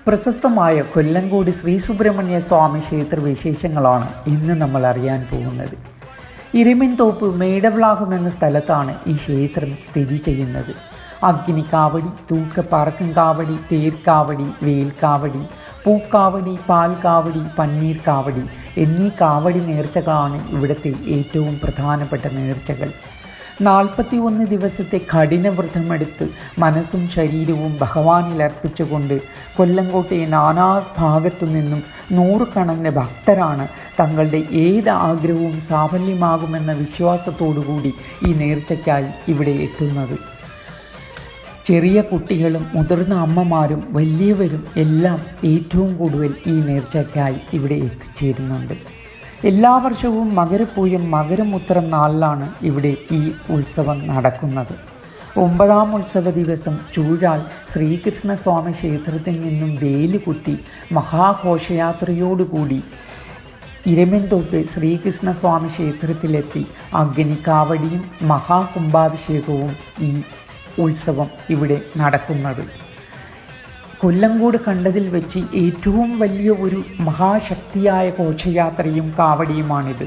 പ്രശസ്തമായ കൊല്ലങ്കോട് ശ്രീ സുബ്രഹ്മണ്യ സ്വാമി ക്ഷേത്ര വിശേഷങ്ങളാണ് ഇന്ന് നമ്മൾ അറിയാൻ പോകുന്നത്. ഇരമിൻതോപ്പ് മേടവ്ലാഹം എന്ന സ്ഥലത്താണ് ഈ ക്ഷേത്രം സ്ഥിതി ചെയ്യുന്നത്. അഗ്നിക്കാവടി, തൂക്കപ്പാറക്കും കാവടി, തേർക്കാവടി, വേൽക്കാവടി, പൂക്കാവടി, പാൽക്കാവടി, പന്നീർ കാവടി എന്നീ കാവടി നേർച്ചകളാണ് ഇവിടുത്തെ ഏറ്റവും പ്രധാനപ്പെട്ട നേർച്ചകൾ. 41 ദിവസത്തെ കഠിനവ്രതമെടുത്ത് മനസ്സും ശരീരവും ഭഗവാനിൽ അർപ്പിച്ചുകൊണ്ട് കൊല്ലങ്കോട്ടെ നാനാ ഭാഗത്തു നിന്നും നൂറുകണക്കിന് ഭക്തരാണ് തങ്ങളുടെ ഏത് ആഗ്രഹവും സാഫല്യമാകുമെന്ന വിശ്വാസത്തോടുകൂടി ഈ നേർച്ചയ്ക്കായി ഇവിടെ എത്തുന്നത്. ചെറിയ കുട്ടികളും മുതിർന്ന അമ്മമാരും വലിയവരും എല്ലാം ഏറ്റവും കൂടുതൽ ഈ നേർച്ചയ്ക്കായി ഇവിടെ എത്തിച്ചേരുന്നുണ്ട്. എല്ലാ വർഷവും മകരപ്പൂയം മകരമുത്തരം നാളിലാണ് ഇവിടെ ഈ ഉത്സവം നടക്കുന്നത്. 9ാം ഉത്സവ ദിവസം ചൂഴാൽ ശ്രീകൃഷ്ണസ്വാമി ക്ഷേത്രത്തിൽ നിന്നും വേലുകുത്തി മഹാഘോഷയാത്രയോടുകൂടി ഇരമിൻതോപ്പ് ശ്രീകൃഷ്ണസ്വാമി ക്ഷേത്രത്തിലെത്തി അഗ്നിക്കാവടിയും മഹാകുംഭാഭിഷേകവും ഈ ഉത്സവം ഇവിടെ നടക്കുന്നത്. കൊല്ലങ്കോട് കണ്ടതിൽ വെച്ച് ഏറ്റവും വലിയ ഒരു മഹാശക്തിയായ ഘോഷയാത്രയും കാവടിയുമാണിത്.